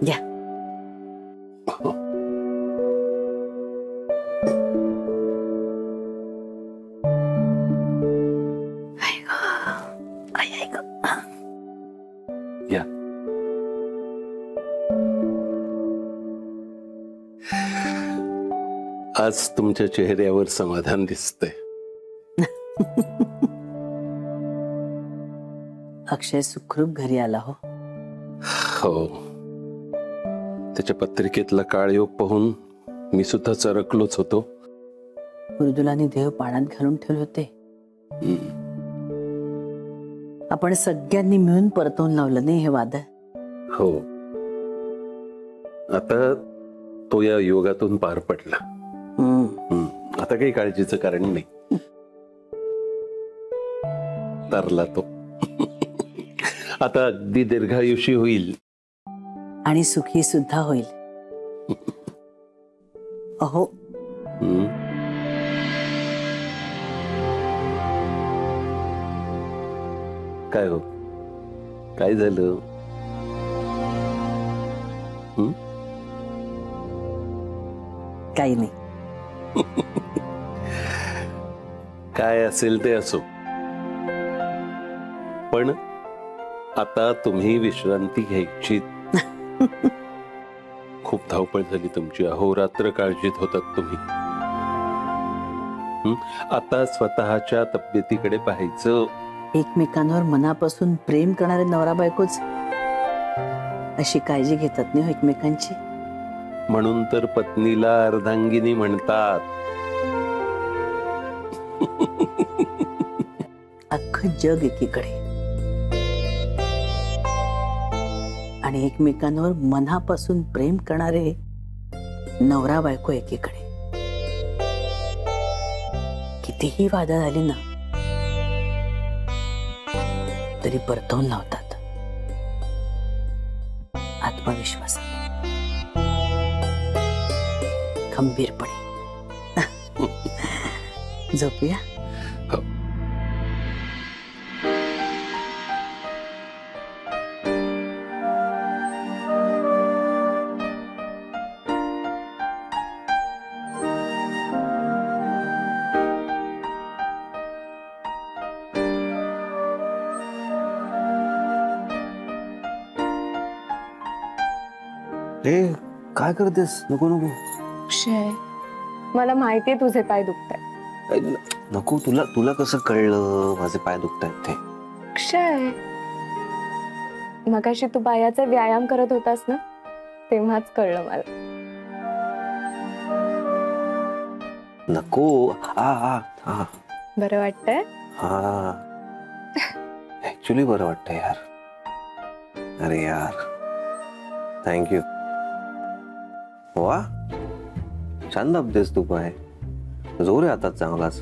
घ्या. या. आज तुमच्या चेहऱ्यावर समाधान दिसतंय. अक्षय सुखरूप घरी आला हो. हो, त्याच्या पत्रिकेतला काळयोग पाहून मी सुद्धा चरकलोच होतो. मृदुलाने देव पाण्यात घालून ठेवले होते. आपण सगळ्यांनी मिळून परतवून लावलं नाही हे वादळ. हो, आता तो या योगातून पार पडला. आता काही काळजीचं कारण नाही. तरला तो आता अगदी दीर्घायुषी होईल आणि सुखी सुद्धा होईल. अहो, काय हो, काय झालं? काही नाही. काय असेल ते असो, पण आता तुम्ही विश्रांती घ्यायची. खूप धावपळ झाली तुमची. अहोरात्र काळजीत होतात तुम्ही. आता स्वतःच्या तब्येतीकडे पाहायचं. एकमेकांवर मनापासून प्रेम करणारे नवरा बायकोच अशी काळजी घेतात नाही एकमेकांची. म्हणून तर पत्नीला अर्धांगिनी म्हणतात. अख्खं जग एकीकडे आणि एकमेकांवर मनापासून प्रेम करणारे नवरा बायको एकीकडे. कितीही वादळ आली ना तरी परतवून लावतात आत्मविश्वासाने, खंबीरपणे. झोपूया. काय करतेस? नको नको. अक्षय, मला माहितीये तुझे पाय दुखतायत. नको. तुला कसं कळलं माझे पाय दुखतायत ते? अक्षय, मगाशी तू पायाचा व्यायाम करत होतास ना, तेव्हाच कळलं मला. नको. बरं वाटतंय? हा, ऍक्च्युली बरं वाटतंय यार. अरे यार, थँक्यू. वा, छान दाबतेस तू पाय. जोर आहे आता चांगलाच.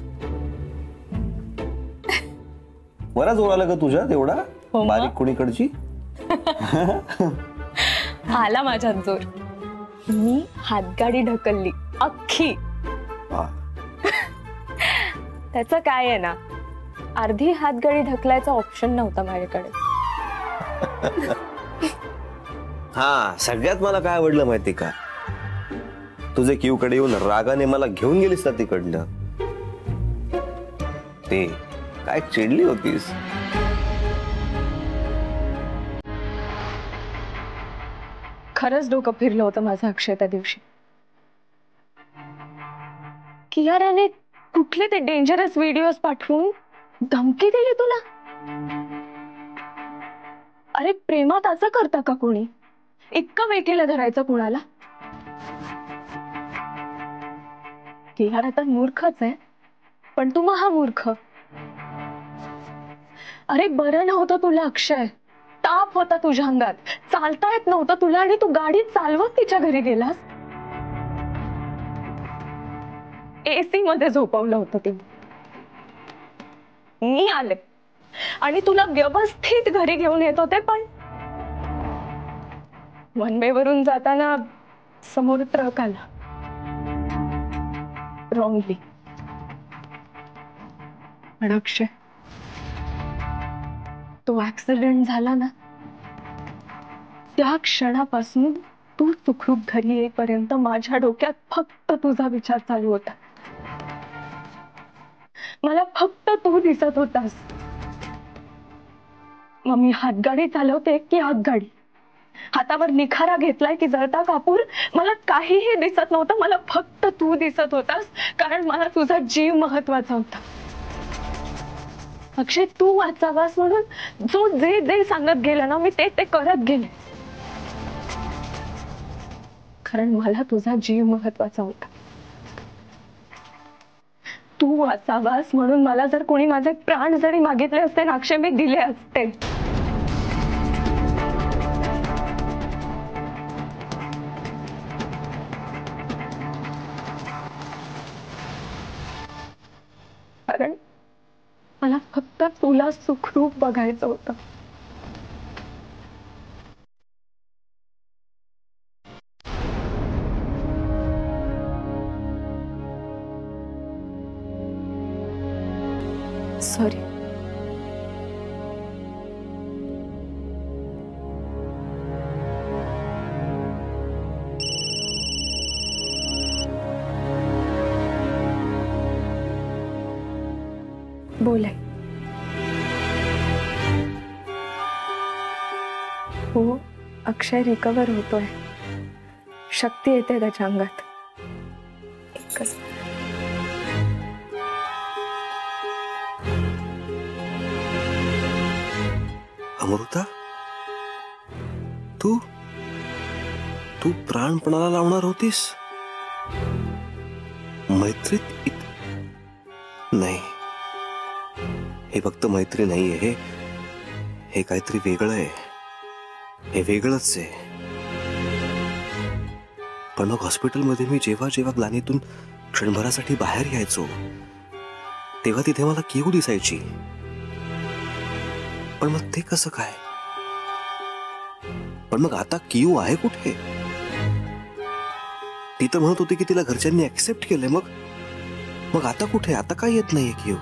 बरा जोर आला का तुझ्या तेवढा? बारीक कुणीकडची? आला माझ्यात जोर. मी हातगाडी ढकलली अख्खी. त्याचं काय आहे ना, अर्धी हातगाडी ढकलायचा ऑप्शन नव्हता माझ्याकडे. हा, सगळ्यात मला काय आवडलं माहिती का? तुझे क्यूकडे येऊन रागाने मला घेऊन गेलीस ना तिकडनं. ते काय चिडली होतीस. खरंच डोकं फिरलं होतं माझं अक्षय त्या दिवशी. कियाराने कुठले ते डेंजरस व्हिडिओज पाठवून धमकी दिली तुला. अरे, प्रेमात असं करता का कोणी? इतकं वेठीला धरायचं कुणाला? कियारा तर मूर्खच आहे, पण तू महामूर्ख. अरे, बरं नव्हतं तुला अक्षय. ताप होता तुझ्या अंगात. चालता येत नव्हतं तुला आणि तू गाडी चालवत तिच्या घरी गेलास. एसी मध्ये झोपवलं होतं ते. मी आले आणि तुला व्यवस्थित घरी घेऊन येत होते, पण वन वे वरून जाताना समोर ट्रक आला. रॉंगली. पण अक्षय, तो ऍक्सिडेंट झाला ना, त्या क्षणापासून तू सुखरूप घरी येईपर्यंत माझ्या डोक्यात फक्त तुझा विचार चालू होता. मला फक्त तू दिसत होतास. मग मी हातगाडी चालवते की आगगाडी, हातावर निखारा घेतलाय की जळता कापूर, मला काहीही दिसत नव्हतं. मला फक्त तू दिसत होतास, कारण मला तुझा जीव महत्वाचा होता. अक्षय, तू वाचावास म्हणून जो जे जे सांगत गेलं ना, मी ते ते करत गेले, कारण मला तुझा जीव महत्वाचा होता. तू वाचावास म्हणून मला जर कोणी माझे प्राण जरी मागितले असते ना अक्षय, मी दिले असते. कारण मला फक्त तुला सुखरूप बघायचं होतं. सॉरी. बोले. हो, अक्षय रिकवर होतोय. शक्ती येते त्याच्या अंगात. एकच अमृता, तू तू प्राणपणाला लावणार होतीस मैत्रीत? नाही, हे फक्त मैत्री नाहीये, हे काहीतरी वेगळं आहे. हे वेगळंच आहे. पण मग हॉस्पिटलमध्ये मी जेव्हा जेव्हा ग्लानीतून क्षणभरासाठी बाहेर यायचो तेव्हा तिथे मला किऊ दिसायची. पण मग ते कसं काय? पण मग आता किऊ आहे कुठे? ती तर म्हणत होती की तिला घरच्यांनी ऍक्सेप्ट केलंय. मग आता कुठे? आता काय येत नाहीये किऊ?